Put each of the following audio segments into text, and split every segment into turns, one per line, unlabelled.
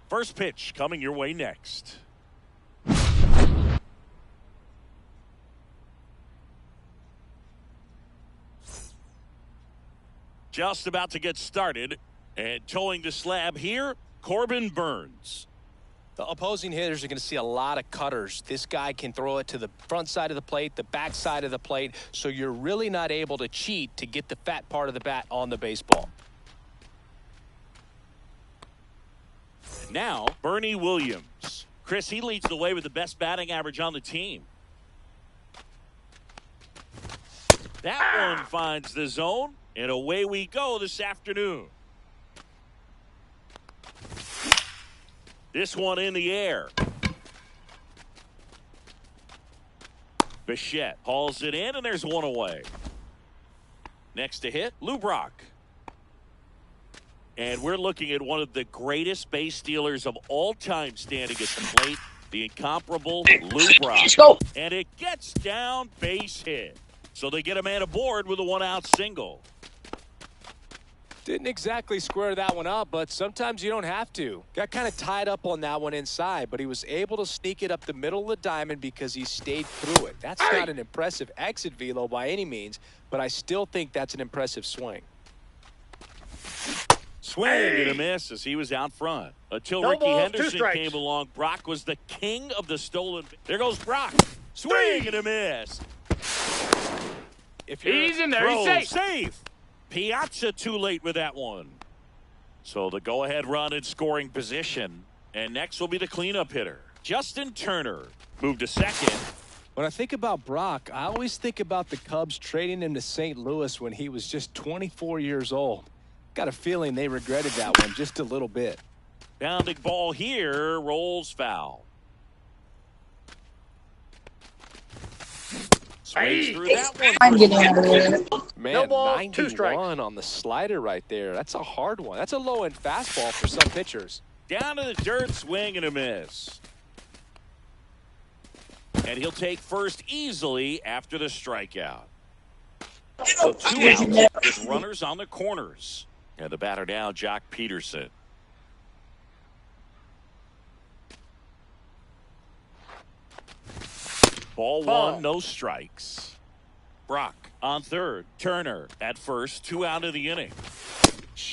First pitch coming your way next. Just about to get started, and towing the slab here, Corbin Burns.
The opposing hitters are going to see a lot of cutters. This guy can throw it to the front side of the plate, the back side of the plate, so you're really not able to cheat to get the fat part of the bat on the baseball.
Now, Bernie Williams. Chris, he leads the way with the best batting average on the team. That one finds the zone, and away we go this afternoon. This one in the air. Bichette hauls it in, and there's one away. Next to hit, Lou Brock. And we're looking at one of the greatest base stealers of all time standing at the plate, the incomparable Lou Brock. And it gets down, base hit. So they get a man aboard with a one-out single.
Didn't exactly square that one up, but sometimes you don't have to. Got kind of tied up on that one inside, but he was able to sneak it up the middle of the diamond because he stayed through it. That's not an impressive exit velo by any means, but I still think that's an impressive swing.
Swing and a miss as he was out front. Until Ricky Henderson came along, Brock was the king of the stolen. There goes Brock. Swing and a miss.
If he's in there, he's
safe. Piazza too late with that one. So the go-ahead run in scoring position. And next will be the cleanup hitter, Justin Turner. Moved to second.
When I think about Brock, I always think about the Cubs trading him to St. Louis when he was just 24 years old. Got a feeling they regretted that one just a little bit.
Bounding ball here, rolls foul. Swings through that one.
I'm getting out of here.
Man, 91 on the slider right there. That's a hard one. That's a low-end fastball for some pitchers.
Down to the dirt, swing and a miss. And he'll take first easily after the strikeout. So 2 outs with runners on the corners. And the batter now, Jock Peterson. Ball one, no strikes. Brock on third. Turner at first. 2 out of the inning.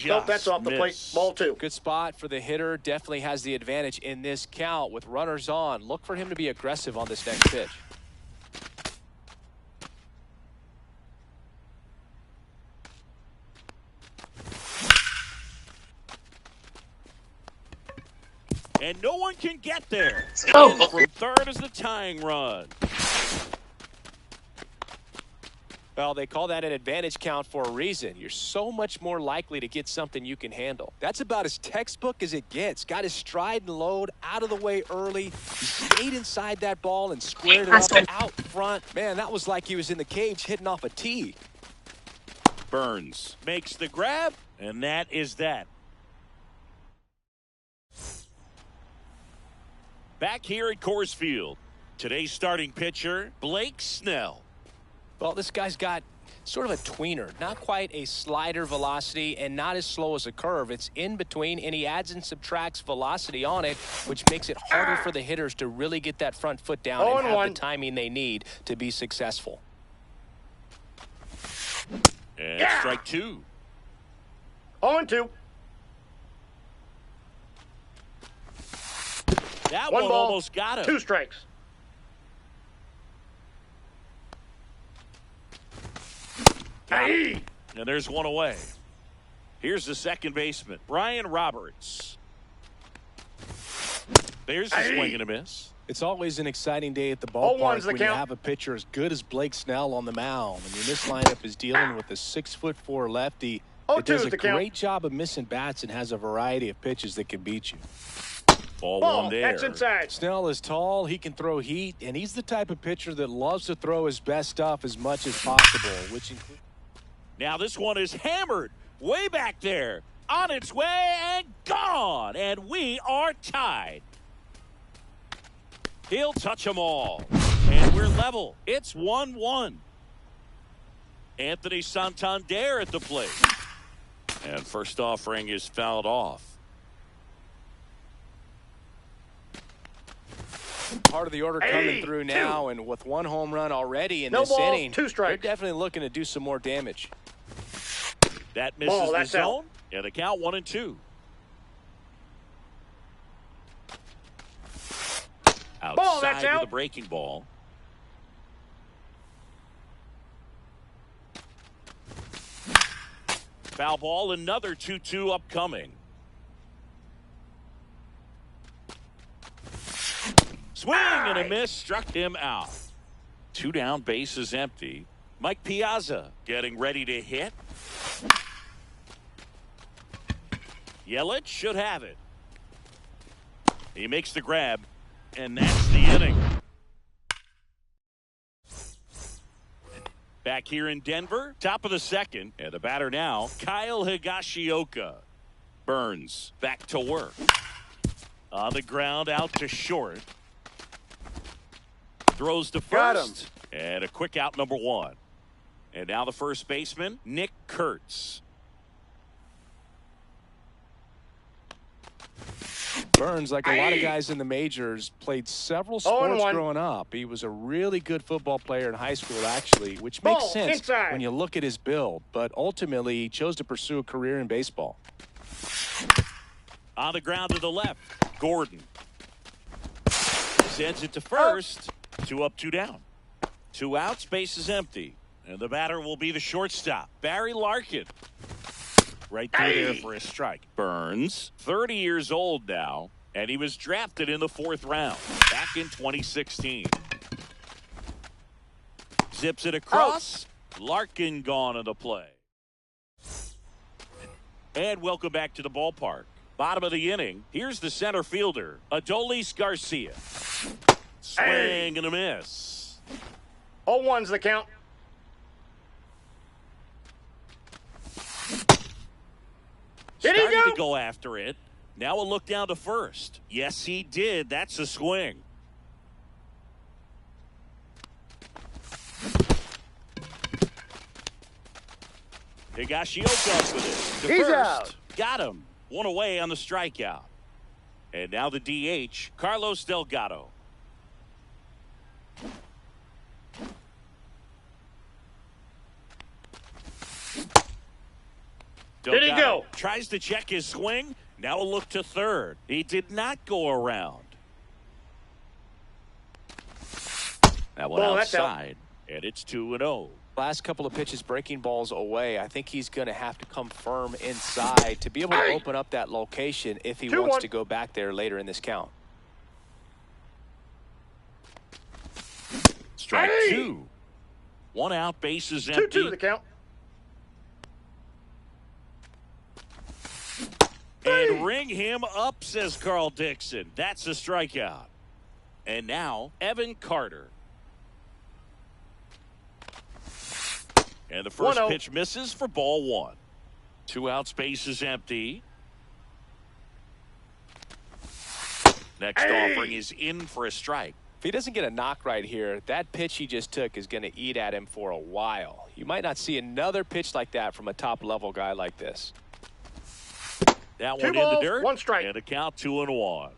Nope, that's off the plate. Ball 2.
Good spot for the hitter. Definitely has the advantage in this count with runners on. Look for him to be aggressive on this next pitch.
And no one can get there. And from third is the tying run.
Well, they call that an advantage count for a reason. You're so much more likely to get something you can handle. That's about as textbook as it gets. Got his stride and load out of the way early. He stayed inside that ball and squared it up out front. Man, that was like he was in the cage hitting off a tee.
Burns makes the grab, and that is that. Back here at Coors Field, today's starting pitcher, Blake Snell.
Well, this guy's got sort of a tweener, not quite a slider velocity and not as slow as a curve. It's in between, and he adds and subtracts velocity on it, which makes it harder for the hitters to really get that front foot down and have the timing they need to be successful.
And strike 2.
0-2.
That
one
one
ball,
almost got him.
2 strikes.
And there's one away. Here's the second baseman, Brian Roberts. There's the swing and a miss.
It's always an exciting day at the ballpark when you have a pitcher as good as Blake Snell on the mound. I mean, this lineup is dealing with a 6'4" lefty that does a great job of missing bats and has a variety of pitches that can beat you.
Ball one there.
That's inside.
Snell is tall, he can throw heat, and he's the type of pitcher that loves to throw his best stuff as much as possible, which includes.
Now this one is hammered way back there, on its way and gone, and we are tied. He'll touch them all, and we're level. It's 1-1. Anthony Santander at the plate, and first offering is fouled off.
Part of the order coming through now, and with 1 home run already in
No
this
balls,
inning,
2 strikes.
they're definitely looking to do some more damage.
That misses the zone.
Out.
Yeah, the count 1-2. Outside with the breaking ball. Foul ball, another 2-2 upcoming. Swing and a miss, struck him out. 2 down, bases empty. Mike Piazza getting ready to hit. Yelich should have it. He makes the grab, and that's the inning. Back here in Denver, top of the second, and the batter now, Kyle Higashioka. Burns back to work. On the ground, out to short. Throws to first, and a quick out, number 1. And now the first baseman, Nick Kurtz.
Burns, like a lot of guys in the majors, played several sports growing up. He was a really good football player in high school, actually, which makes sense when you look at his build. But ultimately, he chose to pursue a career in baseball.
On the ground to the left, Gordon sends it to first. 2 up, 2 down. 2 outs, base is empty. And the batter will be the shortstop, Barry Larkin. Right through there for a strike. Burns, 30 years old now, and he was drafted in the 4th round back in 2016. Zips it across. Larkin gone on the play. And welcome back to the ballpark. Bottom of the inning. Here's the center fielder, Adolis Garcia. Swing and a miss.
0-1's the count.
Starting to go after it. Now a look down to first. Yes, he did. That's a swing. Higashioka up with it. To
He's
first.
out.
Got him. 1 away on the strikeout. And now the DH, Carlos Delgado.
Did he go?
Tries to check his swing. Now a look to third. He did not go around. That one outside, and it's 2-0.
Last couple of pitches breaking balls away. I think he's going to have to come firm inside to be able to open up that location if he wants to go back there later in this count.
Strike 2. 1 out, bases empty.
2-2 the count.
And ring him up, says Carl Dixon. That's a strikeout. And now, Evan Carter. And the first pitch misses for ball 1. 2 outs, base is empty. Next offering is in for a strike.
If he doesn't get a knock right here, that pitch he just took is going to eat at him for a while. You might not see another pitch like that from a top-level guy like this.
That
2
one
balls,
in the dirt.
1 strike.
And a count 2-1.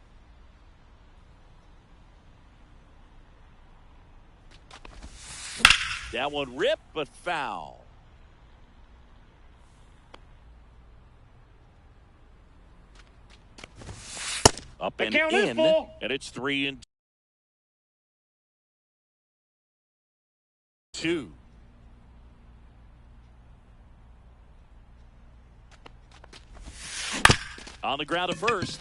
That one ripped, but foul. Up and in, and it's 3-2. On the ground at first.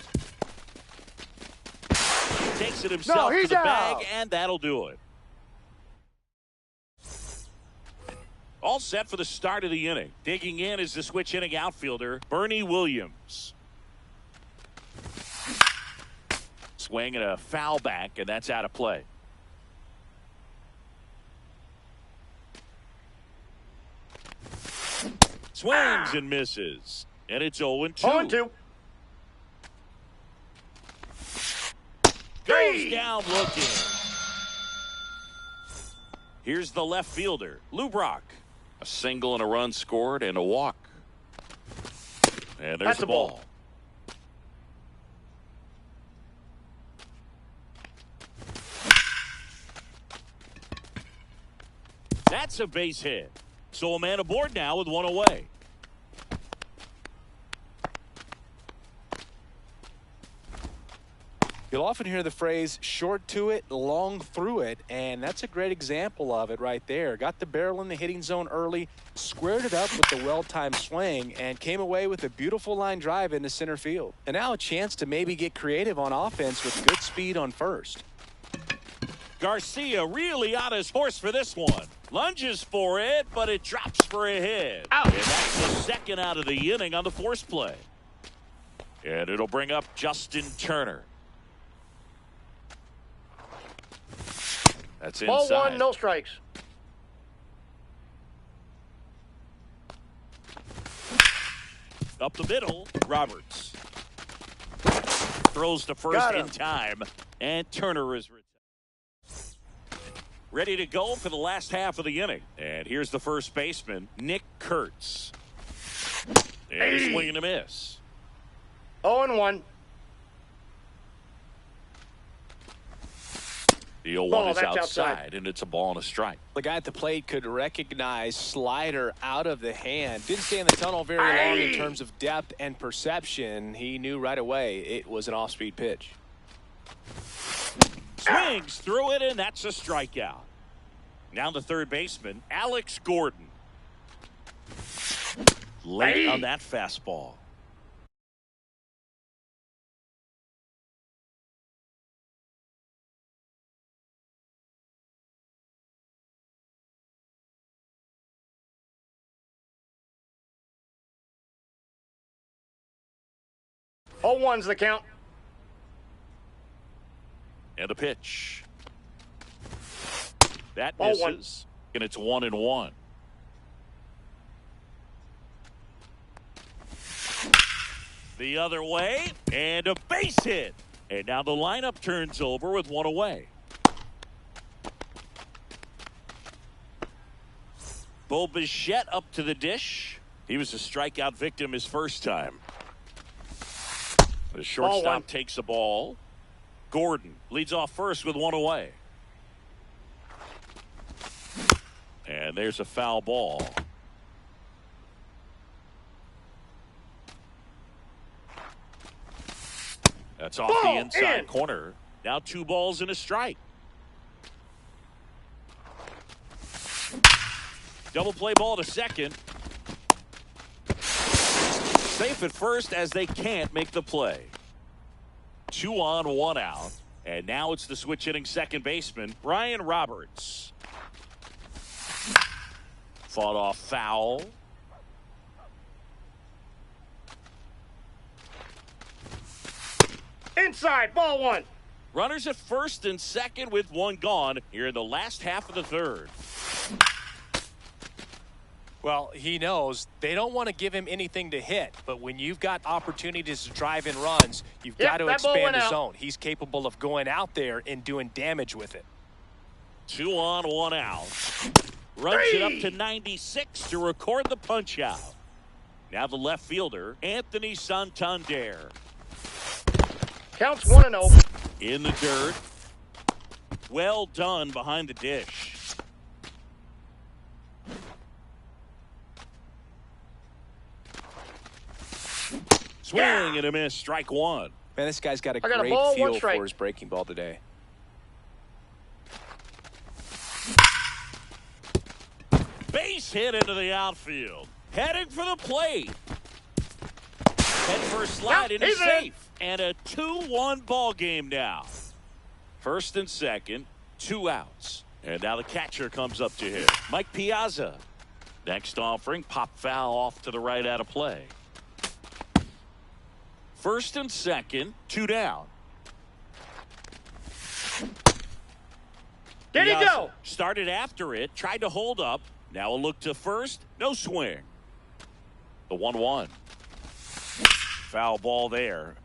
Takes it himself to the bag, and that'll do it. All set for the start of the inning. Digging in is the switch inning outfielder, Bernie Williams. Swing and a foul back, and that's out of play. Swings and misses, and it's 0-2.
0-2.
Goes down looking. Here's the left fielder, Lou Brock. A single and a run scored and a walk. And there's the ball. That's a base hit. So a man aboard now with one away.
You'll often hear the phrase short to it, long through it, and that's a great example of it right there. Got the barrel in the hitting zone early, squared it up with the well-timed swing, and came away with a beautiful line drive into center field. And now a chance to maybe get creative on offense with good speed on first.
Garcia really on his horse for this one. Lunges for it, but it drops for a hit.
Out.
And that's the second out of the inning on the force play. And it'll bring up Justin Turner. That's inside.
Ball one, no strikes.
Up the middle, Roberts. Throws to first in time, and Turner is ready to go for the last half of the inning. And here's the first baseman, Nick Kurtz. And a swing and a miss.
0-1.
The 0-1 is outside, and it's a ball and a strike.
The guy at the plate could recognize slider out of the hand. Didn't stay in the tunnel very long in terms of depth and perception. He knew right away it was an off-speed pitch.
Swings through it, and that's a strikeout. Now the third baseman, Alex Gordon. Late on that fastball.
Oh, one's the count.
And a pitch. That
Ball
misses. And it's 1-1. The other way. And a base hit. And now the lineup turns over with one away. Bo Bichette up to the dish. He was a strikeout victim his first time. The shortstop takes the ball. Gordon leads off first with one away. And there's a foul ball. That's off the inside corner. Now 2 balls and a strike. Double play ball to second. Safe at first as they can't make the play. 2 on, 1 out. And now it's the switch hitting second baseman, Brian Roberts. Fought off foul.
Inside, ball one.
Runners at first and second with 1 gone here in the last half of the third.
Well, he knows they don't want to give him anything to hit, but when you've got opportunities to drive in runs, you've got to expand the zone. He's capable of going out there and doing damage with it.
2 on, 1 out. Runs it up to 96 to record the punch out. Now the left fielder, Anthony Santander.
Counts 1-0.
In the dirt. Well done behind the dish. Swing and a miss, strike 1.
Man, this guy's got a
great
great feel for his breaking ball today.
Base hit into the outfield. Heading for the plate. Head first slide and he's safe. And a 2-1 ball game now. First and second, 2 outs. And now the catcher comes up to hit. Mike Piazza. Next offering, pop foul off to the right out of play. First and second, 2 down.
Did he go?
Started after it, tried to hold up. Now a look to first, no swing. The 1-1. Foul ball there.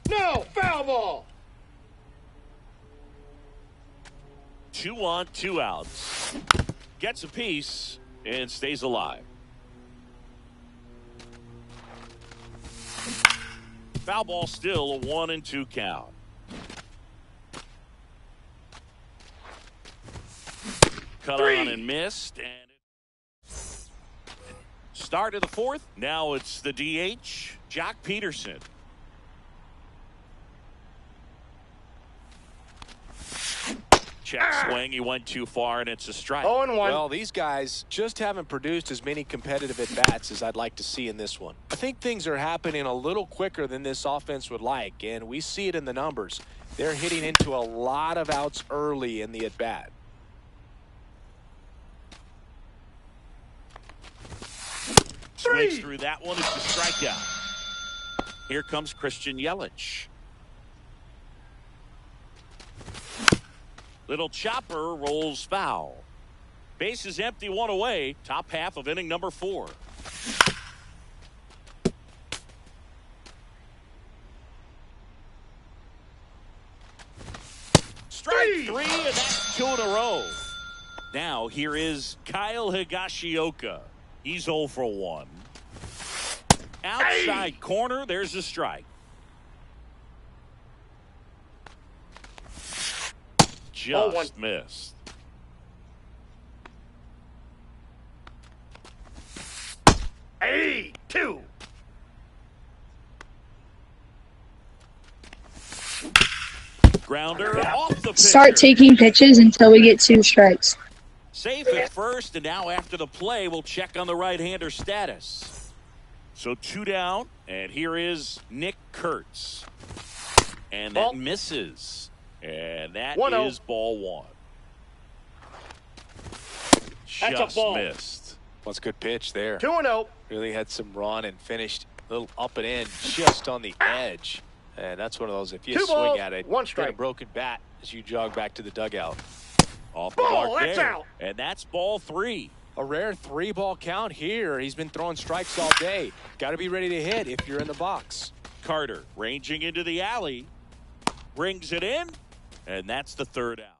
No, foul ball.
2 on, 2 outs. Gets a piece and stays alive. Foul ball, still a 1-2 count. Cut on and missed. And start of the fourth. Now it's the DH, Jock Peterson. Check swing. He went too far, and it's a strike.
0-1.
Well, these guys just haven't produced as many competitive at-bats as I'd like to see in this one. I think things are happening a little quicker than this offense would like, and we see it in the numbers. They're hitting into a lot of outs early in the at-bat.
Swings through that one. It's a strikeout. Here comes Christian Yelich. Little chopper rolls foul. Base is empty, one away. Top half of inning number 4. Strike 3, and that's 2 in a row. Now here is Kyle Higashioka. He's 0 for 1. Outside corner, there's a strike. Just missed.
Hey, 2.
Grounder off the pitcher.
Start taking pitches until we get 2 strikes.
Safe at first, and now after the play, we'll check on the right-hander status. So 2 down, and here is Nick Kurtz. And that misses. And that is ball 1.
That's a ball.
Missed.
What's a good pitch there?
2-0.
Really had some run and finished a little up and in just on the edge. And that's one of those, if you swing at it,
1
get
strike.
a broken bat as you jog back to the dugout.
Off the mark
that's
there.
out.
And that's ball 3.
A rare 3-ball count here. He's been throwing strikes all day. Got to be ready to hit if you're in the box.
Carter ranging into the alley. Brings it in. And that's the 3rd out.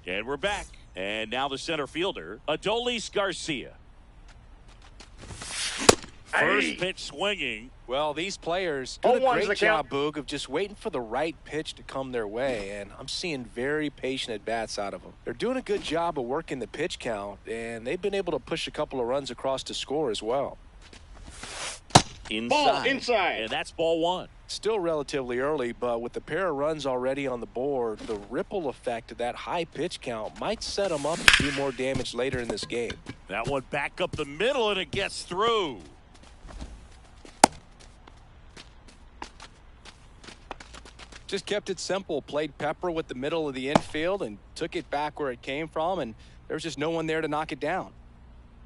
And we're back. And now the center fielder, Adolis Garcia. First pitch swinging.
Well, these players do a
0-1's
great
the
job,
count.
Boog, of just waiting for the right pitch to come their way, and I'm seeing very patient at-bats out of them. They're doing a good job of working the pitch count, and they've been able to push a couple of runs across to score as well.
Inside.
Ball inside.
And that's ball 1.
Still relatively early, but with the pair of runs already on the board, the ripple effect of that high pitch count might set them up to do more damage later in this game.
That one back up the middle, and it gets through.
Just kept it simple, played pepper with the middle of the infield and took it back where it came from, and there was just no one there to knock it down.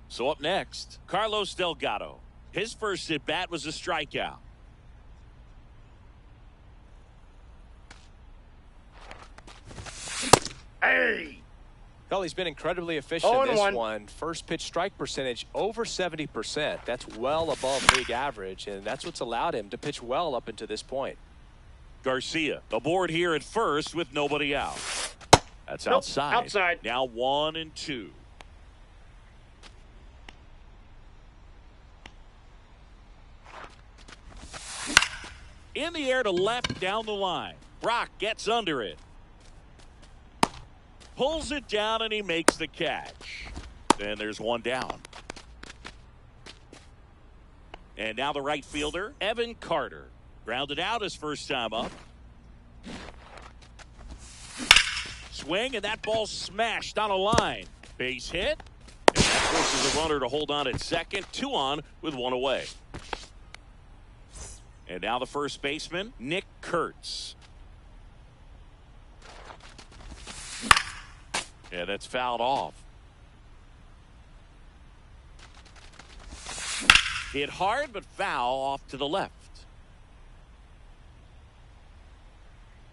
So up next, Carlos Delgado. His first at-bat was a strikeout.
Hey.
Well, he's been incredibly efficient in this
0-1.
one. First pitch strike percentage over 70%. That's well above league average, and that's what's allowed him to pitch well up until this point.
Garcia aboard here at first with nobody out. That's outside.
Outside.
Now 1-2. In the air to left down the line. Brock gets under it. Pulls it down, and he makes the catch. And there's 1 down. And now the right fielder, Evan Carter. Grounded out his first time up. Swing, and that ball smashed on a line. Base hit. And that forces a runner to hold on at second. 2 on with 1 away. And now the first baseman, Nick Kurtz. Yeah, that's fouled off. Hit hard, but foul off to the left.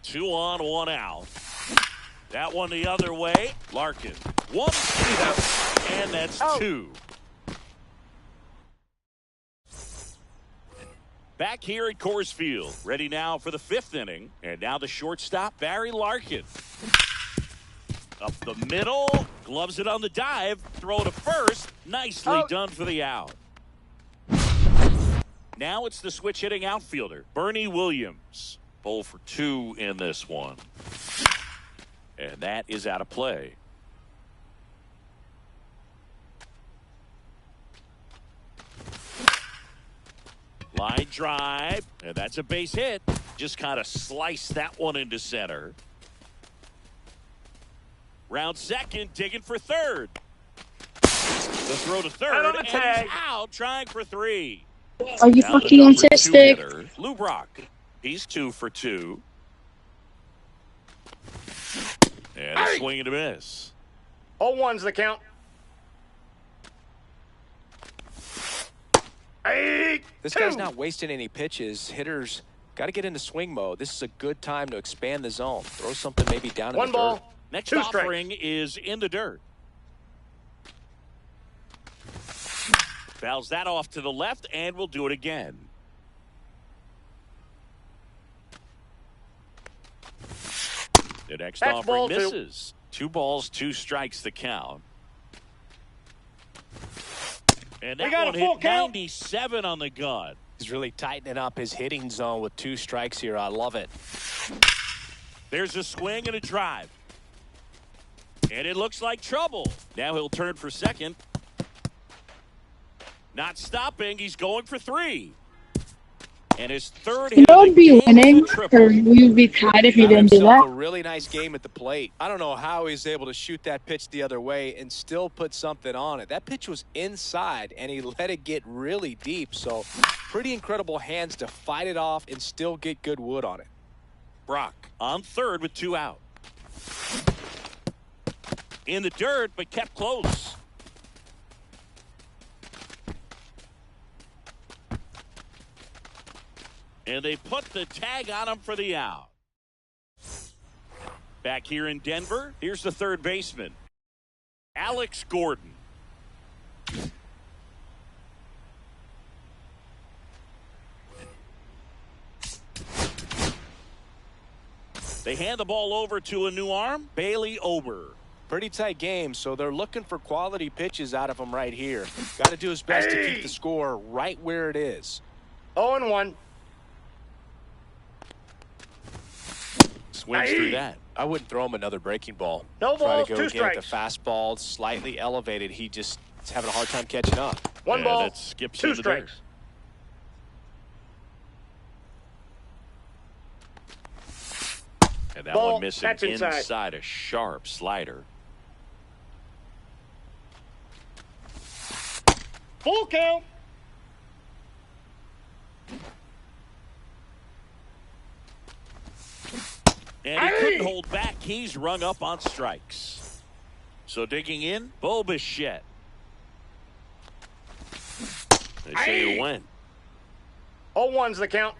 2 on, 1 out. That one the other way. Larkin. 1, 2, and that's 2. Back here at Coors Field. Ready now for the 5th inning. And now the shortstop, Barry Larkin. Up the middle. Gloves it on the dive. Throw to first. Nicely done for the out. Now it's the switch hitting outfielder, Bernie Williams. 0 for 2 in this one. And that is out of play. Line drive, and that's a base hit. Just kind of sliced that one into center. Round second, digging for third. The throw to third, and he's out, trying for 3.
Are you fucking autistic?
Lou Brock. He's 2 for 2. And a swing and a miss.
0-1's the count. 8-2.
This guy's not wasting any pitches. Hitters got to get into swing mode. This is a good time to expand the zone. Throw something maybe down in the dirt.
1 ball.
Next
2
offering
strikes.
is in the dirt. Fouls that off to the left, and we'll do it again. The next
That's
offering
ball 2.
misses. 2 balls, 2 strikes the count. And that
got
one
a full
hit
count.
97 on the gun.
He's really tightening up his hitting zone with 2 strikes here. I love it.
There's a swing and a drive. And it looks like trouble. Now he'll turn for second. Not stopping. He's going for 3. And his third hit
You
of
would
the
be
game
winning,
is a triple.
or we would be tied if you
Got
didn't do
himself
that.
a really nice game at the plate. I don't know how he's able to shoot that pitch the other way and still put something on it. That pitch was inside, and he let it get really deep. So pretty incredible hands to fight it off and still get good wood on it.
Brock on third with 2 out. In the dirt, but kept close. And they put the tag on him for the out. Back here in Denver, here's the third baseman, Alex Gordon. They hand the ball over to a new arm, Bailey Ober.
Pretty tight game, so they're looking for quality pitches out of him right here. Got to do his best to keep the score right where it is.
0-1.
Swings through that.
I wouldn't throw him another breaking ball.
No
Try
balls,
to go
2
again with
strikes.
the fastball slightly elevated. He just is having a hard time catching up.
1
And
ball.
it skips
2
in the dirt.
strikes.
And that
Ball,
one missing
that's inside.
inside a sharp slider.
Full count.
And he couldn't hold back. He's rung up on strikes. So digging in, Bo Bichette. They say he'll win.
0-1's the count.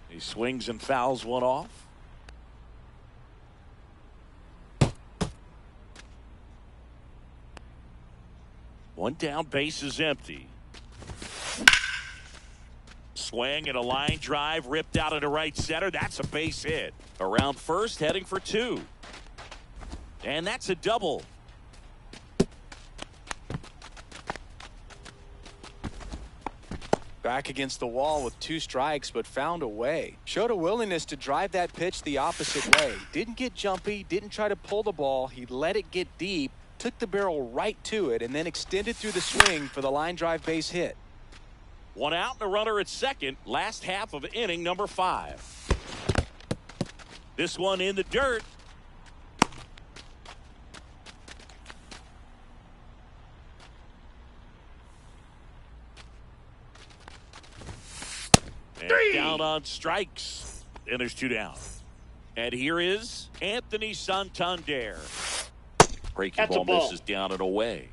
He swings and fouls one off. One down, base is empty. Swing and a line drive ripped out into right center. That's a base hit. Around first, heading for 2. And that's a double.
Back against the wall with 2 strikes, but found a way. Showed a willingness to drive that pitch the opposite way. Didn't get jumpy, didn't try to pull the ball. He let it get deep, took the barrel right to it, and then extended through the swing for the line drive base hit.
1 out and a runner at second. Last half of inning number 5. This one in the dirt. And down on strikes. And there's 2 down. And here is Anthony Santander. Breaking
That's a
ball
ball.
misses down and away.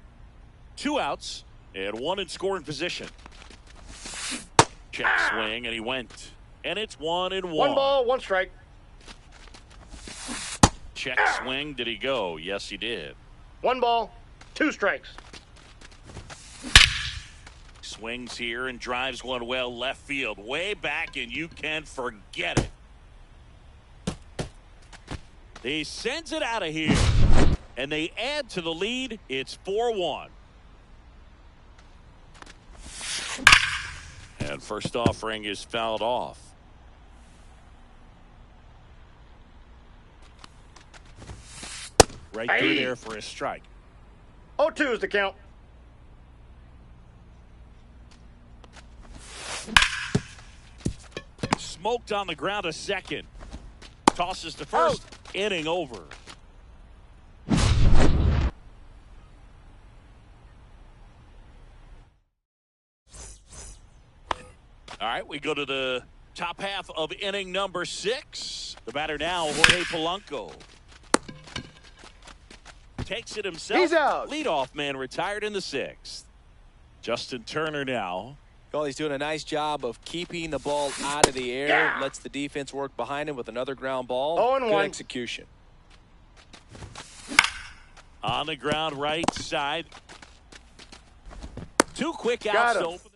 2 outs and 1 in scoring position. Check swing, and he went. And it's 1-1.
1 ball, 1 strike.
Check swing. Did he go? Yes, he did.
1 ball, 2 strikes.
Swings here and drives one well left field. Way back, and you can forget it. He sends it out of here. And they add to the lead. It's 4-1. And first offering is fouled off. Right through there for a strike.
0-2 is the count.
Smoked on the ground a second. Tosses to first. Inning over. All right, we go to the top half of inning number 6. The batter now, Jorge Polanco. Takes it himself.
He's out.
Leadoff man retired in the 6th. Justin Turner now.
Well, he's doing a nice job of keeping the ball out of the air.
Yeah.
Lets the defense work behind him with another ground ball.
0-1.
Good execution.
On the ground right side. 2 quick
Got
outs
him.
to open.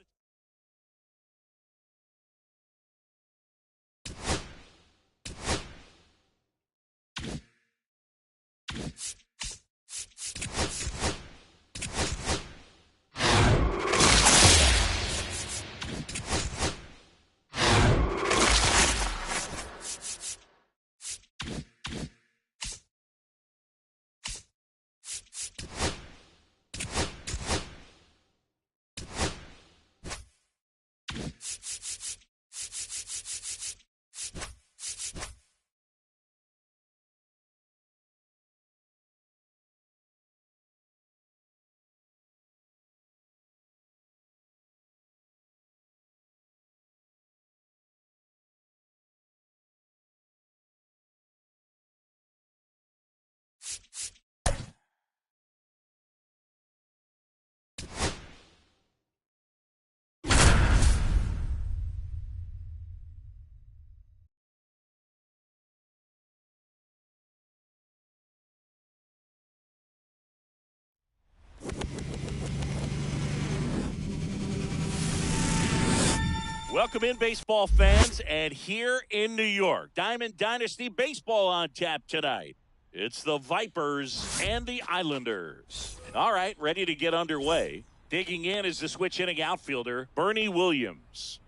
Welcome in, baseball fans, and here in New York, Diamond Dynasty Baseball on tap tonight. It's the Vipers and the Islanders. All right, ready to get underway. Digging in is the switch inning outfielder, Bernie Williams.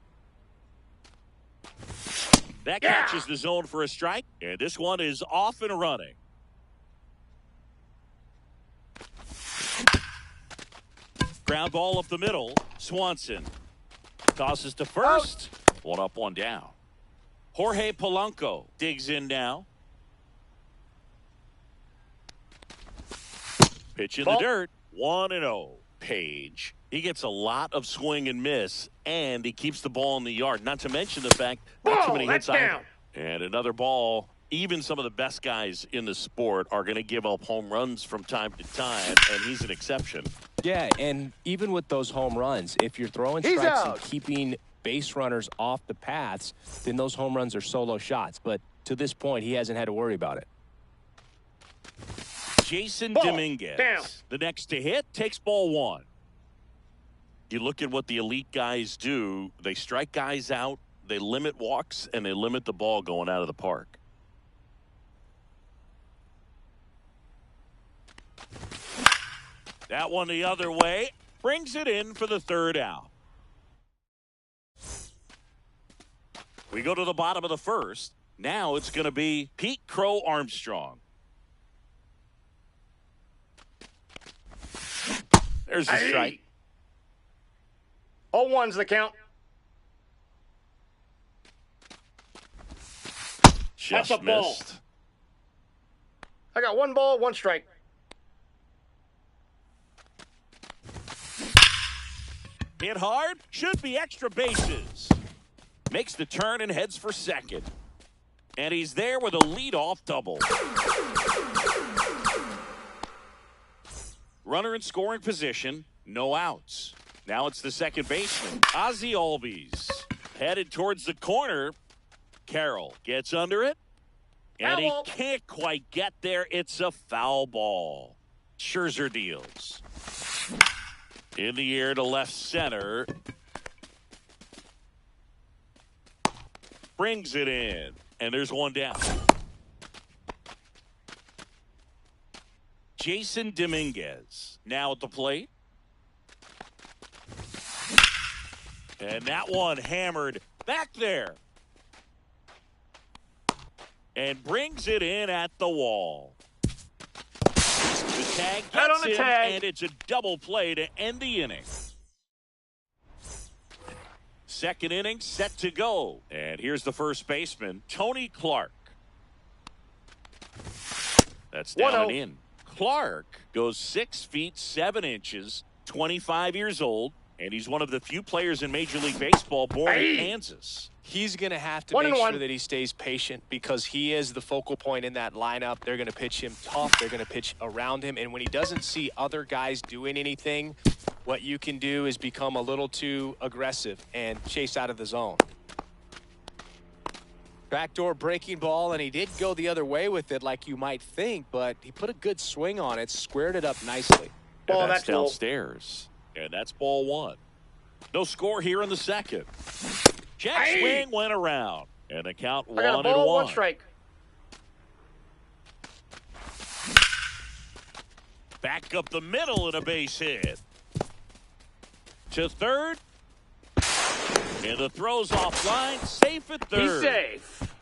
That catches the zone for a strike, and this one is off and running. Ground ball up the middle, Swanson. Tosses to first. Out. 1 up, 1 down. Jorge Polanco digs in now. Pitch in the dirt. 1-0. Page. He gets a lot of swing and miss, and he keeps the ball in the yard. Not to mention the fact not too many hits either. And another ball. Even some of the best guys in the sport are going to give up home runs from time to time, and he's an exception.
Yeah, and even with those home runs, if you're throwing strikes and keeping base runners off the paths, then those home runs are solo shots. But to this point, he hasn't had to worry about it.
Jason Dominguez, the next to hit, takes ball 1. You look at what the elite guys do. They strike guys out, they limit walks, and they limit the ball going out of the park. That one the other way. Brings it in for the 3rd out. We go to the bottom of the 1st. Now it's going to be Pete Crow Armstrong. There's the strike.
0-1's the count.
Just
That's a ball.
missed.
I got 1 ball, 1 strike.
Hit hard, should be extra bases. Makes the turn and heads for second. And he's there with a leadoff double. Runner in scoring position, no outs. Now it's the second baseman, Ozzie Albies. Headed towards the corner. Carroll gets under it. And he can't quite get there. It's a foul ball. Scherzer deals. In the air to left center. Brings it in. And there's 1 down. Jason Dominguez now at the plate. And that one hammered back there. And brings it in at the wall. The tag gets in, and it's a double play to end the inning. Second inning set to go. And here's the first baseman, Tony Clark. That's down and in. Clark goes 6 feet 7 inches, 25 years old, and he's one of the few players in Major League Baseball born in Kansas.
He's going to have to make sure that he stays patient because he is the focal point in that lineup. They're going to pitch him tough. They're going to pitch around him. And when he doesn't see other guys doing anything, what you can do is become a little too aggressive and chase out of the zone. Backdoor breaking ball, and he did go the other way with it like you might think, but he put a good swing on it, squared it up nicely.
Ball, that's downstairs. And that's ball one. No score here in the second. Jet swing went around. And the count 1-1.
1 strike.
Back up the middle and a base hit. To third. And the throw's offline. Safe at third.
He's safe.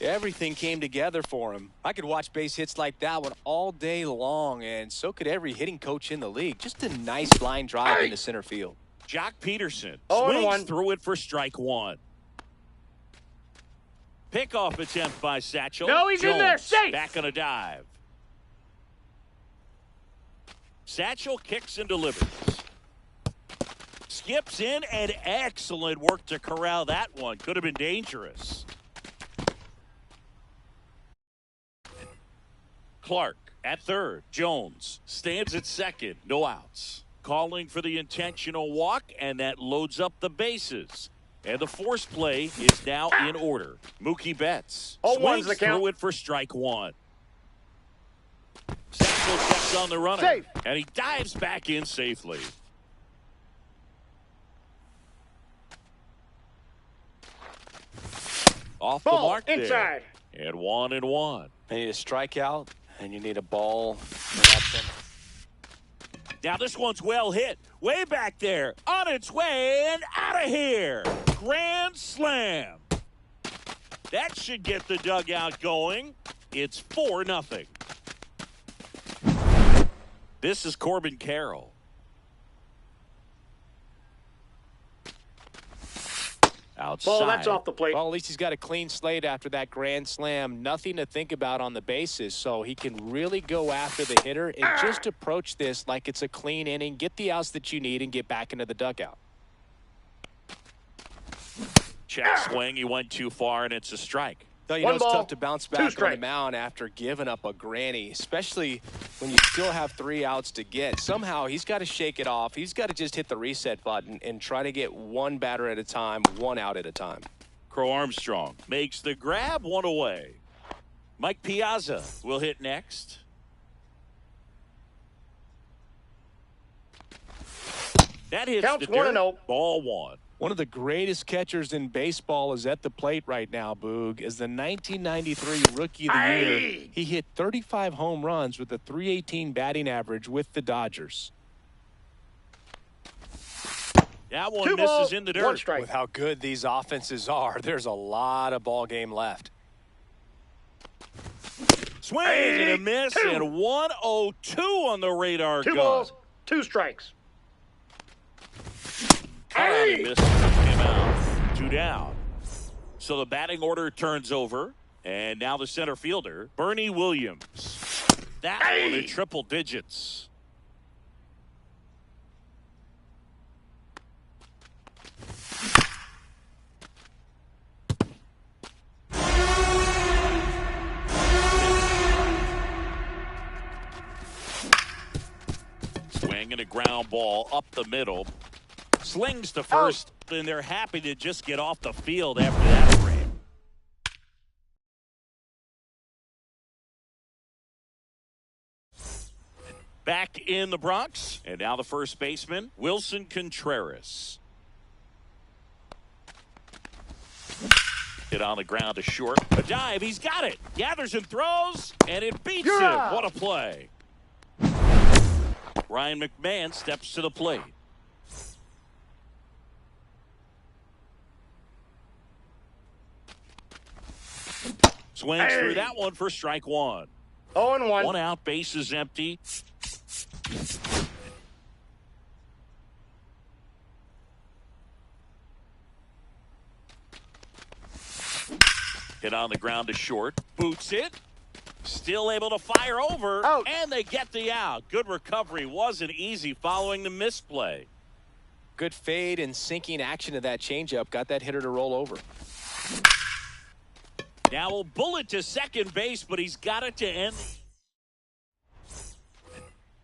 Everything came together for him. I could watch base hits like that one all day long, and so could every hitting coach in the league. Just a nice line drive into center field.
Jock Peterson swings through it for strike one. Pickoff attempt by Satchel.
No, he's in there. Safe.
Back on a dive. Satchel kicks and delivers. Skips in, and excellent work to corral that one. Could have been dangerous. Clark at third. Jones stands at second. No outs. Calling for the intentional walk, and that loads up the bases. And the force play is now in order. Mookie Betts swings through it for strike one. Satchel checks on the runner, and he dives back in safely. Off the mark there. And 1-1.
You need a strikeout, and you need a ball.
Now this one's well hit. Way back there. On its way and out of here. Grand slam. That should get the dugout going. It's 4-0. This is Corbin Carroll. Outside.
Ball, that's off the plate.
Well, at least he's got a clean slate after that grand slam. Nothing to think about on the bases, so he can really go after the hitter and just approach this like it's a clean inning, get the outs that you need, and get back into the dugout.
Check swing. He went too far, and it's a strike.
So, you know, it's tough to bounce back on the mound after giving up a granny, especially when you still have 3 outs to get. Somehow he's got to shake it off. He's got to just hit the reset button and try to get one batter at a time, 1 out at a time.
Crow Armstrong makes the grab, 1 away. Mike Piazza will hit next. That hits
Counts
the dirt.
1-0.
Ball 1.
One of the greatest catchers in baseball is at the plate right now, Boog. As the 1993 Rookie of the Year, he hit 35 home runs with a .318 batting average with the Dodgers.
That one misses in the dirt.
1 strike.
With how good these offenses are, there's a lot of ball game left.
Swing and a miss, and 1-0-2 on the radar gun.
2 balls, 2 strikes.
He missed, came out. 2 down. So the batting order turns over, and now the center fielder, Bernie Williams. That one in triple digits. Swing and a ground ball up the middle. Slings to first, and they're happy to just get off the field after that frame. Back in the Bronx, and now the first baseman, Wilson Contreras. Hit on the ground to short. A dive, he's got it. Gathers and throws, and it beats him. What a play. Ryan McMahon steps to the plate. Swings through that one for strike one.
0-1.
1 out, base is empty. Hit on the ground to short. Boots it. Still able to fire over.
Out.
And they get the out. Good recovery. Wasn't easy following the misplay.
Good fade and sinking action to that changeup. Got that hitter to roll over.
Now we'll bullet to second base, but he's got it to end.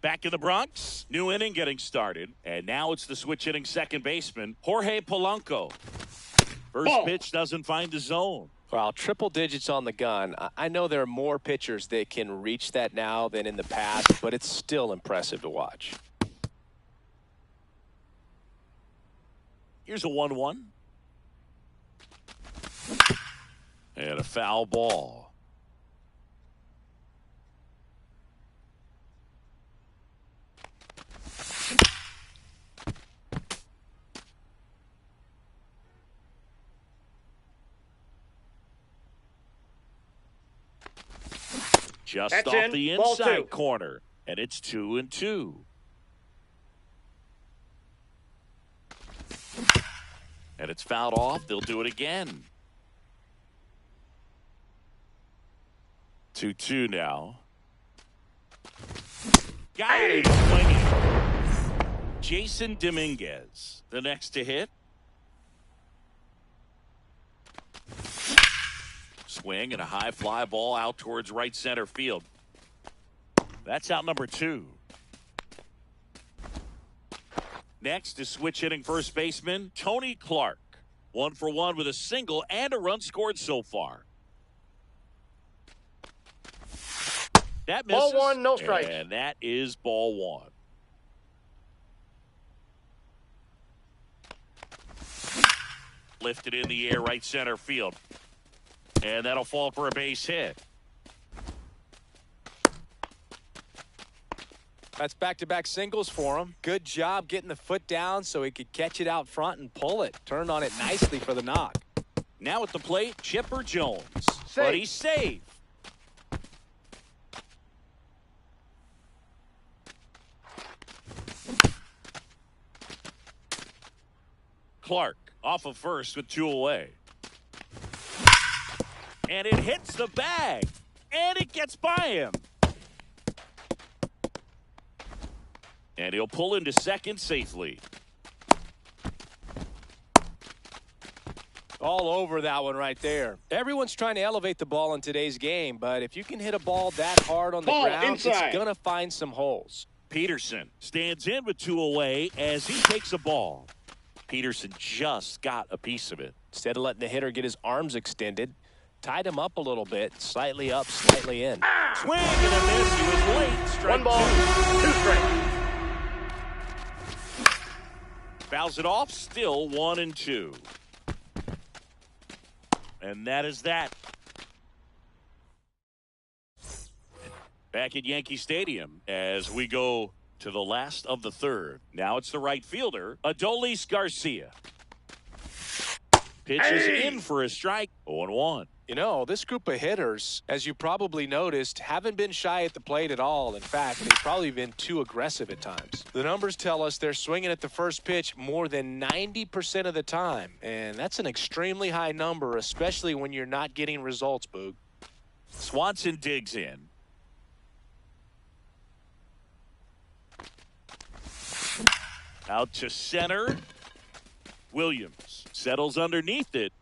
Back in the Bronx, new inning getting started. And now it's the switch hitting second baseman, Jorge Polanco. First pitch doesn't find the zone.
Well, triple digits on the gun. I know there are more pitchers that can reach that now than in the past, but it's still impressive to watch.
Here's a 1-1. And a foul ball. Just
That's
off
in.
the
Ball
inside
2.
corner. And it's 2-2. And it's fouled off. They'll do it again. 2-2 now. Got it. Swinging. Jason Dominguez, the next to hit. Swing and a high fly ball out towards right center field. That's out number 2. Next is switch hitting first baseman Tony Clark. 1 for 1 with a single and a run scored so far. That misses.
Ball 1, no strikes.
And that is ball 1. Lifted in the air right center field. And that'll fall for a base hit.
That's back-to-back singles for him. Good job getting the foot down so he could catch it out front and pull it. Turned on it nicely for the knock.
Now at the plate, Chipper Jones.
Safe.
But he's safe. Clark off of first with 2 away. And it hits the bag. And it gets by him. And he'll pull into second safely.
All over that one right there. Everyone's trying to elevate the ball in today's game, but if you can hit a ball that hard on the ground,
inside.
it's going to find some holes.
Peterson stands in with 2 away as he takes a ball. Peterson just got a piece of it.
Instead of letting the hitter get his arms extended, tied him up a little bit, slightly up, slightly in.
Swing and a miss. He was late. Strike
1 ball, 2 strikes.
Fouls it off. Still 1-2. And that is that. Back at Yankee Stadium as we go to the last of the third. Now it's the right fielder, Adolis Garcia. Pitches in for a strike. 0-1.
You know, this group of hitters, as you probably noticed, haven't been shy at the plate at all. In fact, they've probably been too aggressive at times. The numbers tell us they're swinging at the first pitch more than 90% of the time. And that's an extremely high number, especially when you're not getting results, Boog.
Swanson digs in. Out to center. Williams settles underneath it.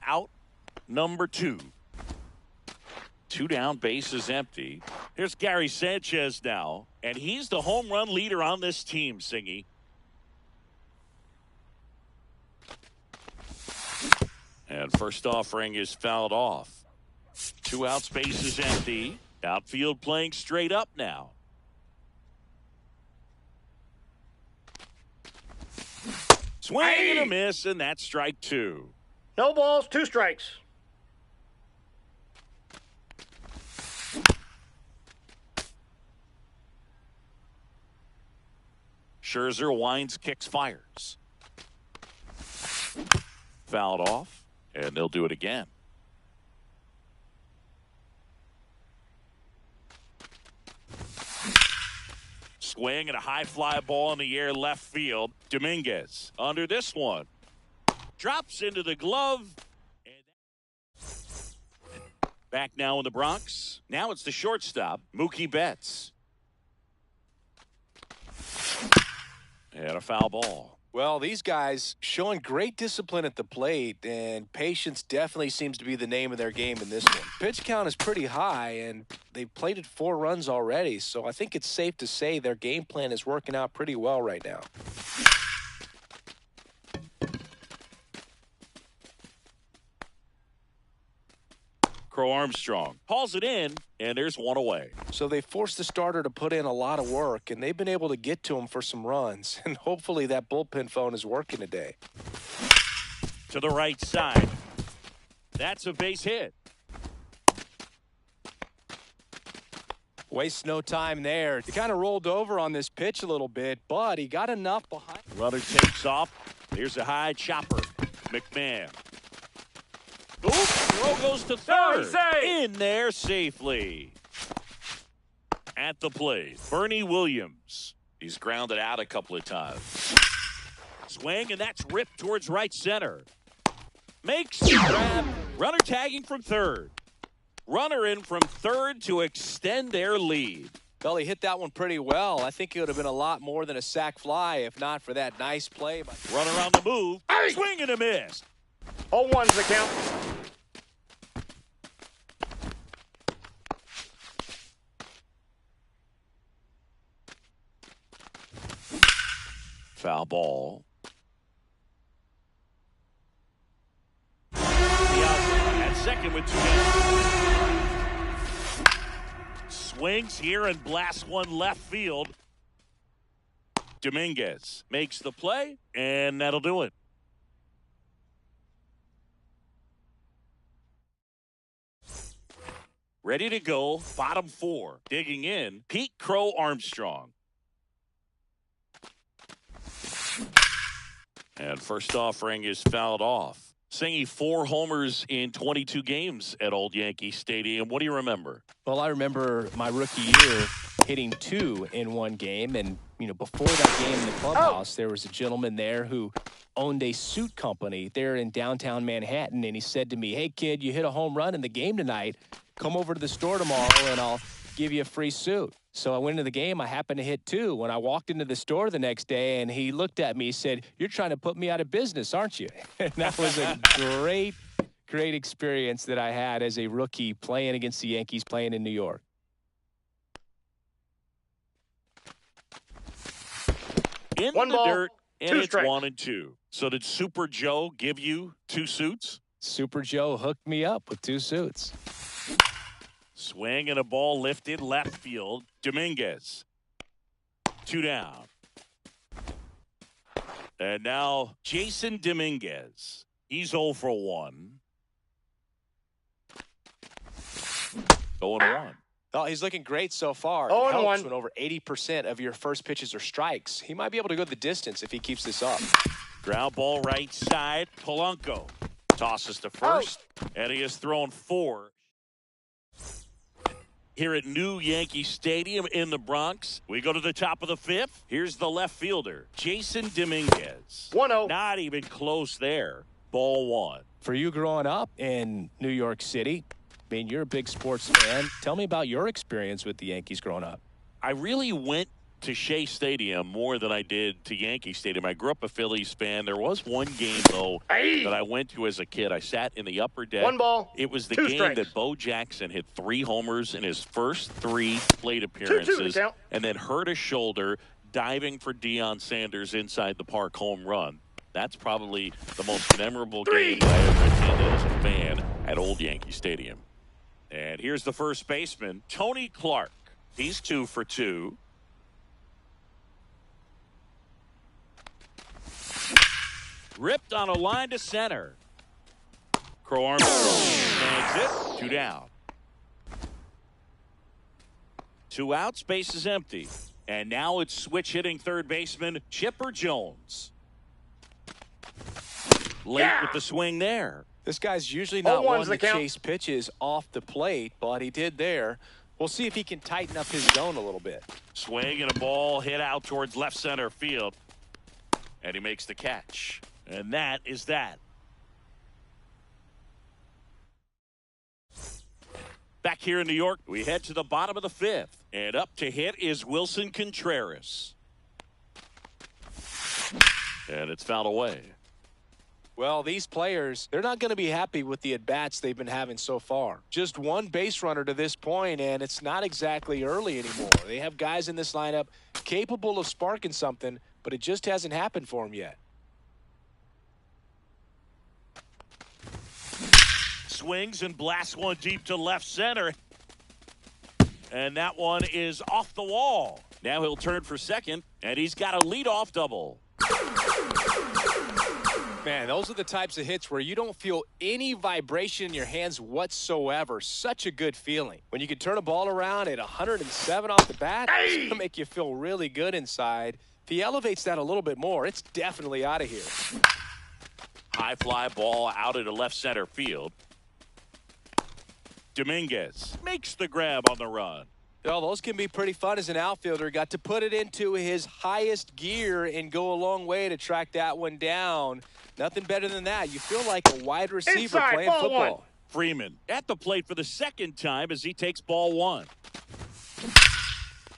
Out number 2. 2 down, base is empty. Here's Gary Sanchez now, and he's the home run leader on this team, Singy. And first offering is fouled off. 2 outs, base is empty. Outfield playing straight up now. Swing and a miss, and that's strike 2.
No balls, 2 strikes.
Scherzer winds, kicks, fires. Fouled off, and they'll do it again. Swing and a high fly ball in the air left field. Dominguez under this one. Drops into the glove. Back now in the Bronx. Now it's the shortstop, Mookie Betts. And a foul ball.
Well, these guys showing great discipline at the plate, and patience definitely seems to be the name of their game in this one. Pitch count is pretty high, and they've plated 4 runs already, so I think it's safe to say their game plan is working out pretty well right now.
Crow Armstrong hauls it in, and there's one away.
So they forced the starter to put in a lot of work, and they've been able to get to him for some runs. And hopefully that bullpen phone is working today.
To the right side. That's a base hit.
Wastes no time there. He kind of rolled over on this pitch a little bit, but he got enough behind.
Runner takes off. Here's a high chopper. McMahon. Oops, throw goes to third. In there safely. At the plate, Bernie Williams. He's grounded out a couple of times. Swing, and that's ripped towards right center. Makes the grab. Runner tagging from third. Runner in from third to extend their lead.
Well, he hit that one pretty well. I think it would have been a lot more than a sac fly if not for that nice play.
Runner on the move. Hey! Swing and a miss.
0-1's the count.
Foul ball. At second with 2 down. Swings here and blasts one left field. Dominguez makes the play, and that'll do it. Ready to go, bottom 4. Digging in, Pete Crow Armstrong. And first offering is fouled off. Singing 4 homers in 22 games at Old Yankee Stadium. What do you remember?
Well, I remember my rookie year hitting 2 in one game. And, before that game in the clubhouse, there was a gentleman there who owned a suit company there in downtown Manhattan. And he said to me, "Hey, kid, you hit a home run in the game tonight. Come over to the store tomorrow and I'll give you a free suit." So I went into the game. I happened to hit 2. When I walked into the store the next day, and he looked at me, he said, "You're trying to put me out of business, aren't you?" And that was a great experience that I had as a rookie playing against the Yankees, playing in New York.
In
One
the
ball,
dirt, and
2
it's
strikes.
1-2. So did Super Joe give you 2 suits?
Super Joe hooked me up with 2 suits.
Swing and a ball lifted left field. Dominguez. 2 down. And now Jason Dominguez. He's 0 for 1. 0-1.
Well, he's looking great so far.
0-1.
It helps when over 80% of your first pitches are strikes. He might be able to go the distance if he keeps this up.
Ground ball right side. Polanco tosses to first. And he has thrown 4. Here at New Yankee Stadium in the Bronx. We go to the top of the 5th. Here's the left fielder, Jason Dominguez.
1-0.
Not even close there. Ball 1.
For you growing up in New York City, I mean, you're a big sports fan. Tell me about your experience with the Yankees growing up.
I really went to Shea Stadium more than I did to Yankee Stadium. I grew up a Phillies fan. There was one game, though, that I went to as a kid. I sat in the upper deck.
1 ball,
It was the
2
game
strikes.
that Bo Jackson hit 3 homers in his first 3 plate
2-2
appearances,
the count.
and then hurt a shoulder diving for Deion Sanders inside the park home run. That's probably the most memorable game I ever attended as a fan at Old Yankee Stadium. And here's the first baseman, Tony Clark. He's 2 for 2. Ripped on a line to center. Crow Armstrong snags it. 2 down. 2 outs, base is empty. And now it's switch hitting third baseman Chipper Jones. Late with the swing there.
This guy's usually not one to
count.
chase pitches off the plate, but he did there. We'll see if he can tighten up his zone a little bit.
Swing and a ball hit out towards left center field. And he makes the catch. And that is that. Back here in New York, we head to the bottom of the fifth. And up to hit is Wilson Contreras. And it's fouled away.
Well, these players, they're not going to be happy with the at-bats they've been having so far. Just one base runner to this point, and it's not exactly early anymore. They have guys in this lineup capable of sparking something, but it just hasn't happened for them yet.
Swings and blasts one deep to left center. And that one is off the wall. Now he'll turn for second, and he's got a leadoff double.
Man, those are the types of hits where you don't feel any vibration in your hands whatsoever. Such a good feeling. When you can turn a ball around at 107 off the bat, it's going to make you feel really good inside. If he elevates that a little bit more, it's definitely out of here.
High fly ball out into left center field. Dominguez makes the grab on the run.
Well, those can be pretty fun as an outfielder. Got to put it into his highest gear and go a long way to track that one down. Nothing better than that. You feel like a wide receiver playing football.
One.
Freeman at the plate for the second time as he takes ball one.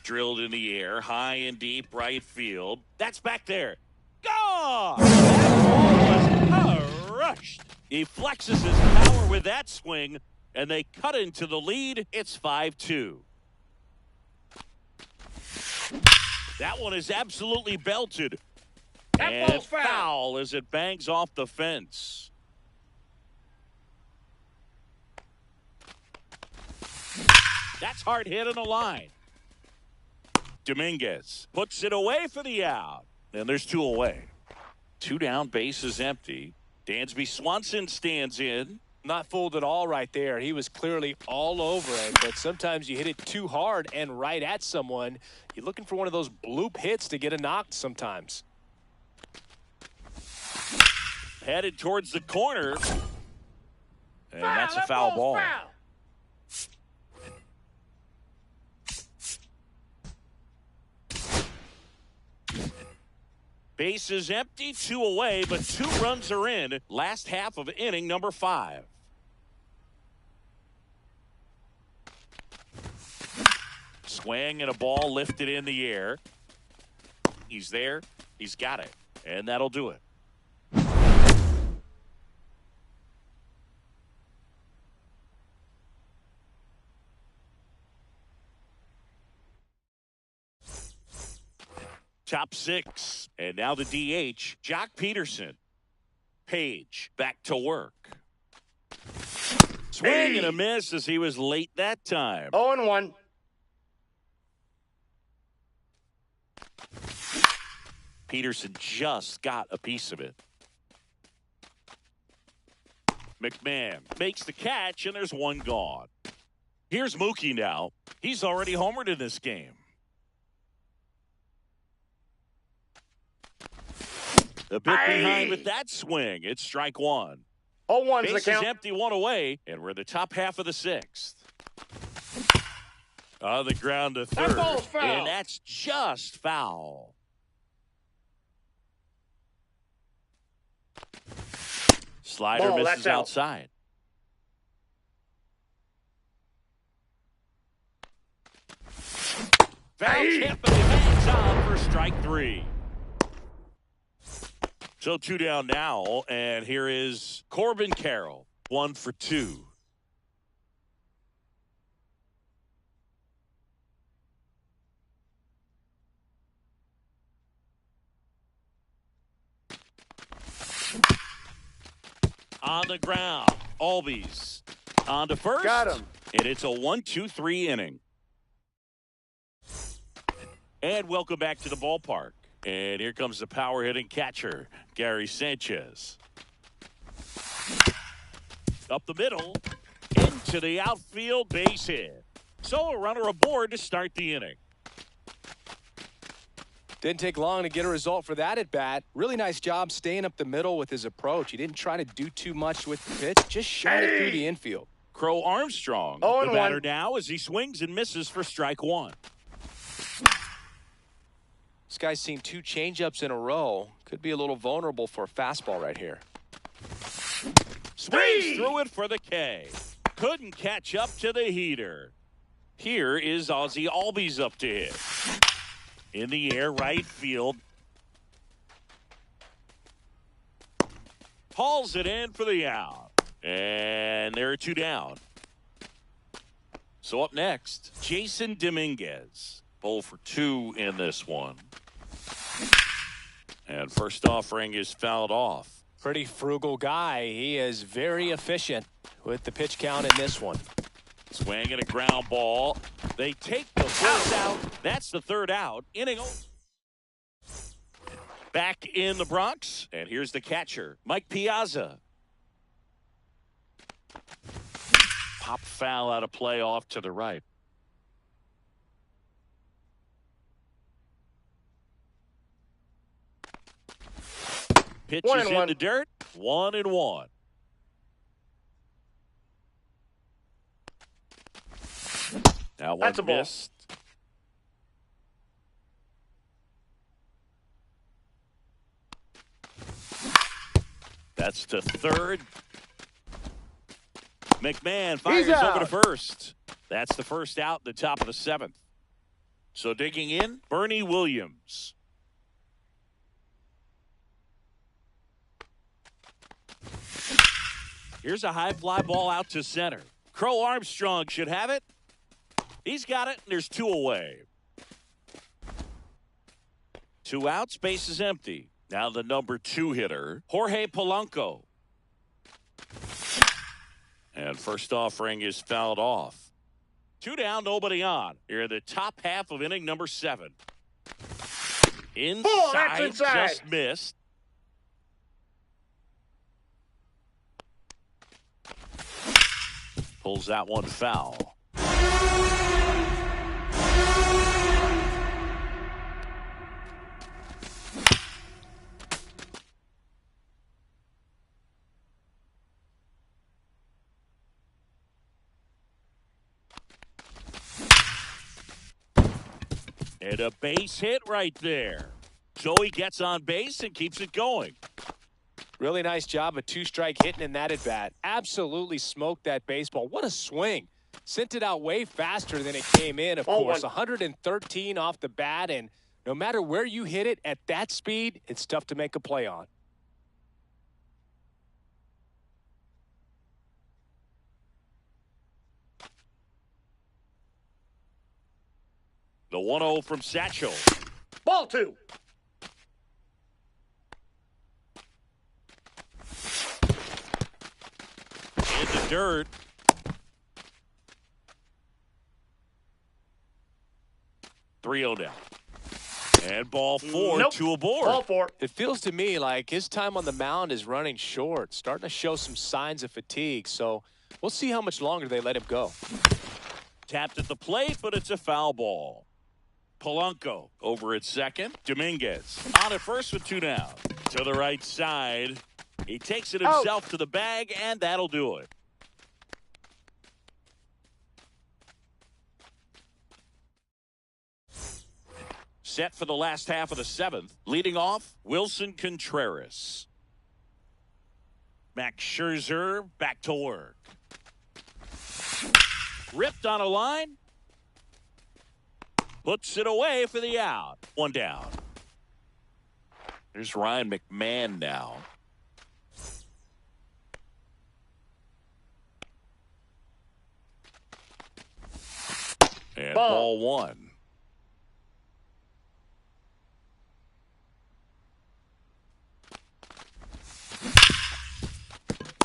Drilled in the air, high and deep right field. That's back there. Gone! That ball was crushed. He flexes his power with that swing, and they cut into the lead. It's 5-2. That one is absolutely belted. And foul as it bangs off the fence. That's hard hit on the line. Dominguez puts it away for the out. And there's two away. Two down, base is empty. Dansby Swanson stands in.
Not fooled at all right there. He was clearly all over it, but sometimes you hit it too hard and right at someone. You're looking for one of those bloop hits to get a knock sometimes.
Headed towards the corner. And that's a foul ball.
Foul.
Base is empty, two away, but 2 runs are in. Last half of inning number 5. Swing and a ball lifted in the air. He's there. He's got it. And that'll do it. Top 6. And now the DH, Jock Peterson. Page back to work. Swing and a miss as he was late that time.
0-1.
Peterson just got a piece of it. McMahon makes the catch, and there's one gone. Here's Mookie now. He's already homered in this game. A bit behind with that swing. It's strike one.
0-1's the
Base is
count.
empty, one away, and we're in the top half of the 6th. On the ground to third,
ball's foul.
and that's just foul. Slider
Ball,
misses
that's out.
outside. Foul tip, and he hangs on for strike 3. So 2 down now, and here is Corbin Carroll, 1 for 2. On the ground, Albies on to first.
Got him.
And it's a 1-2-3 inning. And welcome back to the ballpark. And here comes the power hitting catcher, Gary Sanchez. Up the middle, into the outfield, base hit. So a runner aboard to start the inning.
Didn't take long to get a result for that at bat. Really nice job staying up the middle with his approach. He didn't try to do too much with the pitch, just shot it through the infield.
Crow Armstrong, the batter now as he swings and misses for strike one.
This guy's seen 2 changeups in a row. Could be a little vulnerable for a fastball right here.
Swings through it for the K. Couldn't catch up to the heater. Here is Ozzie Albies up to hit. In the air, right field. Hauls it in for the out. And there are 2 down. So up next, Jason Dominguez. 0 for 2 in this one. And first offering is fouled off.
Pretty frugal guy. He is very efficient with the pitch count in this one.
Swing and a ground ball. They take the first out. That's the 3rd out. Inning over. Back in the Bronx. And here's the catcher, Mike Piazza. Pop foul out of play off to the right. Pitch is in the dirt. 1-1. Now one missed. That's to third. McMahon fires over to first. That's the first out, the top of the 7th. So digging in, Bernie Williams. Here's a high fly ball out to center. Crow Armstrong should have it. He's got it, and there's 2 away. 2 outs, base is empty. Now the number 2 hitter, Jorge Polanco. And first offering is fouled off. 2 down, nobody on. Here in the top half of inning number 7. Inside, just missed. Pulls that one foul. And a base hit right there. So he gets on base and keeps it going.
Really nice job of 2-strike hitting in that at bat. Absolutely smoked that baseball. What a swing. Sent it out way faster than it came in, of course. 113 off the bat, and no matter where you hit it at that speed, it's tough to make a play on.
The 1-0 from Satchel.
Ball 2.
In the dirt. .3-0 down. And ball 4, 2 aboard.
Ball 4.
It feels to me like his time on the mound is running short, starting to show some signs of fatigue. So we'll see how much longer they let him go.
Tapped at the plate, but it's a foul ball. Polanco over at second. Dominguez on at first with 2 down. To the right side. He takes it himself to the bag, and that'll do it. Set for the last half of the 7th. Leading off, Wilson Contreras. Max Scherzer back to work. Ripped on a line. Puts it away for the out. 1 down. There's Ryan McMahon now. And ball 1.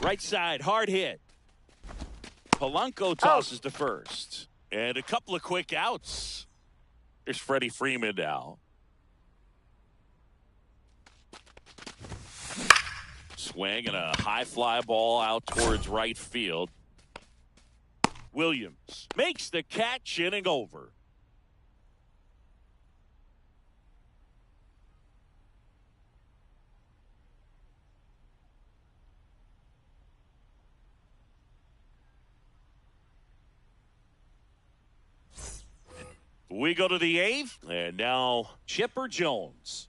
Right side, hard hit. Polanco tosses to first. And a couple of quick outs. There's Freddie Freeman now. Swing and a high fly ball out towards right field. Williams makes the catch, inning over. We go to the 8th, and now Chipper Jones.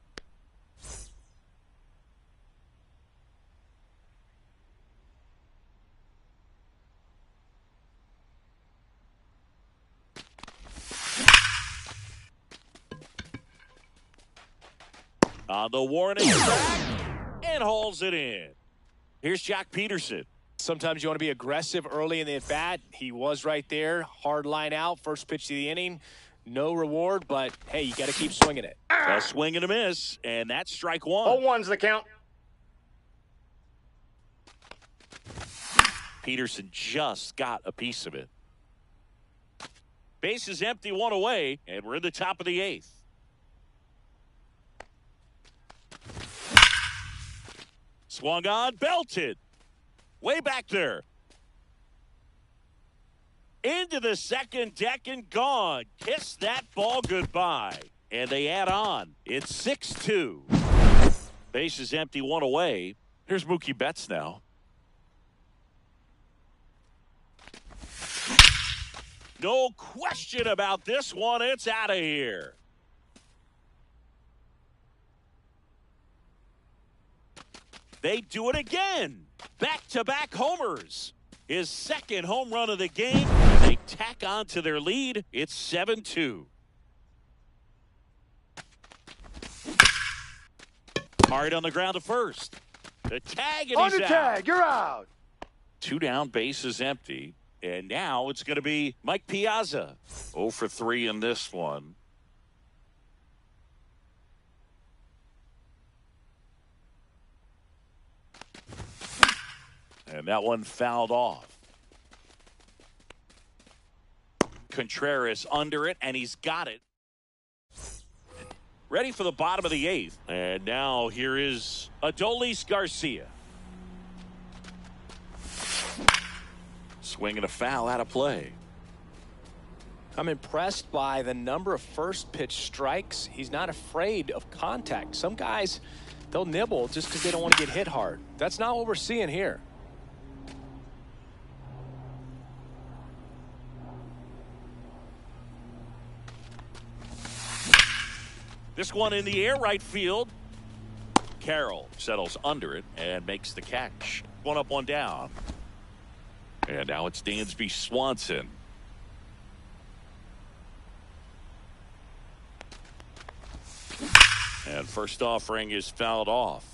On the warning track, and hauls it in. Here's Jack Peterson.
Sometimes you want to be aggressive early in the at-bat. He was right there. Hard line out. First pitch of the inning. No reward, but, hey, you got to keep swinging it.
A swing and a miss, and that's strike one.
0-1's the count.
Peterson just got a piece of it. Base is empty, one away, and we're in the top of the 8th. Swung on, belted. Way back there. Into the second deck and gone. Kiss that ball goodbye. And they add on. It's 6-2. Base is empty, one away. Here's Mookie Betts now. No question about this one. It's out of here. They do it again. Back-to-back homers. His second home run of the game. They tack on to their lead. It's 7-2. Hard on the ground to first. The tag, and he's out.
Tag, you're out.
2 down, base is empty. And now it's going to be Mike Piazza. 0 for 3 in this one. And that one fouled off. Contreras under it, and he's got it. Ready for the bottom of the 8th. And now here is Adolis Garcia. Swinging a foul out of play.
I'm impressed by the number of first pitch strikes. He's not afraid of contact. Some guys, they'll nibble just because they don't want to get hit hard. That's not what we're seeing here.
This one in the air, right field. Carroll settles under it and makes the catch. 1 up, 1 down. And now it's Dansby Swanson. And first offering is fouled off.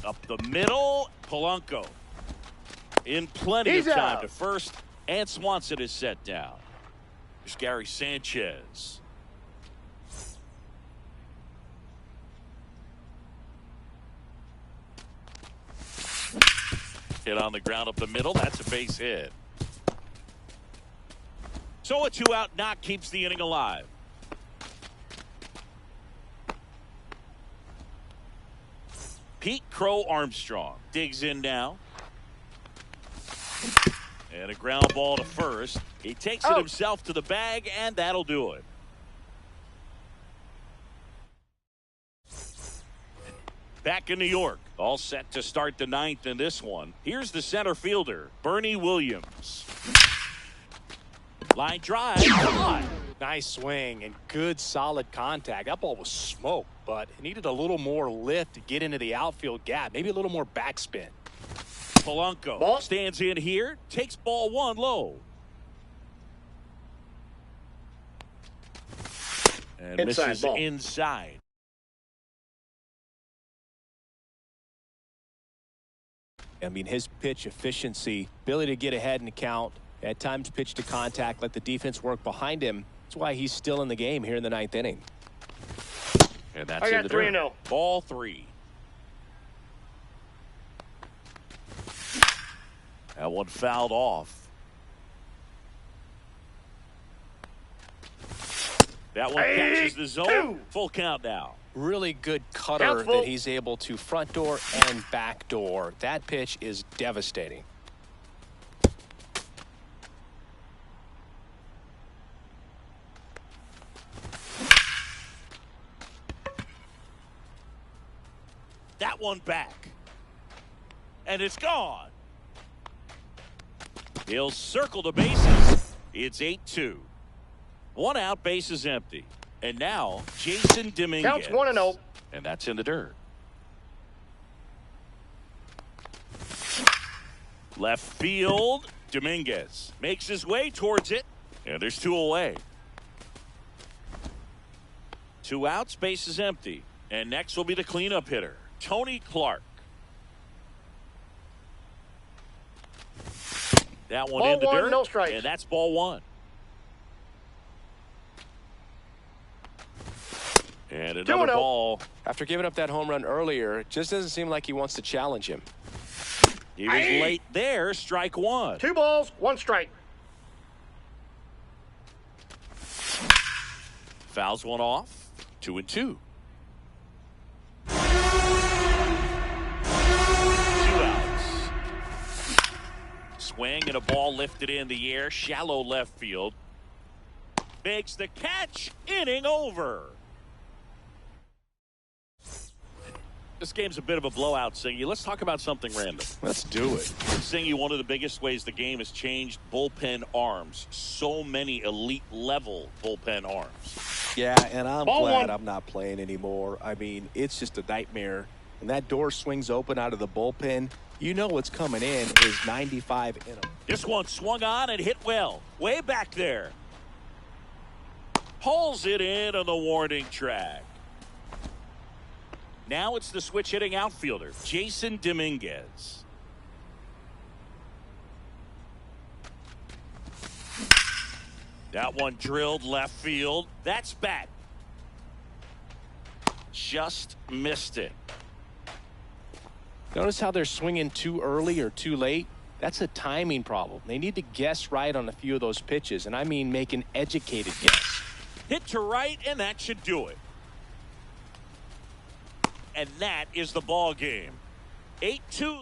Up the middle, Polanco. In plenty of time to first, and Swanson is set down. There's Gary Sanchez. Hit on the ground up the middle. That's a base hit. So a 2-out knock keeps the inning alive. Pete Crow Armstrong digs in now. And a ground ball to first. He takes it himself to the bag, and that'll do it. Back in New York, all set to start the 9th in this one. Here's the center fielder, Bernie Williams. Line drive, come on.
Nice swing and good solid contact. That ball was smoked, but it needed a little more lift to get into the outfield gap. Maybe a little more backspin.
Polanco stands in here, takes ball 1 low. And misses inside.
I mean, his pitch efficiency, ability to get ahead in the count, at times pitch to contact, let the defense work behind him. That's why he's still in the game here in the 9th inning.
And that's in the dirt. Ball 3. That one fouled off. That one catches the zone. Full count now.
Really good cutter that he's able to front door and back door. That pitch is devastating.
That one back. and it's gone. He'll circle the bases. It's 8-2. One out, bases empty. And now Jason Dominguez.
Counts 1-0.
And that's in the dirt. Left field, Dominguez makes his way towards it, and there's two away. Two outs, bases empty. And next will be the cleanup hitter, Tony Clark. That one
Ball
in the
one,
dirt,
no strikes.
and that's ball one. And another
2-0.
ball.
After giving up that home run earlier, it just doesn't seem like he wants to challenge him.
He was late there, strike one.
2 balls, 1 strike.
Fouls one off, 2-2. 2 outs. Swing and a ball lifted in the air, shallow left field. Makes the catch, inning over. This game's a bit of a blowout, Singy. Let's talk about something random.
Let's do it.
Singy, one of the biggest ways the game has changed, bullpen arms. So many elite level bullpen arms.
Yeah, and I'm
Ball
glad
one.
I'm not playing anymore. I mean, it's just a nightmare. When that door swings open out of the bullpen, you know what's coming in is 95 in them.
This one swung on and hit well. Way back there. Pulls it in on the warning track. Now it's the switch hitting outfielder, Jason Dominguez. That one drilled left field. That's bat. Just missed it.
Notice how they're swinging too early or too late? That's a timing problem. They need to guess right on a few of those pitches, and I mean make an educated guess.
Hit to right, and that should do it. And that is the ball game. 8-2.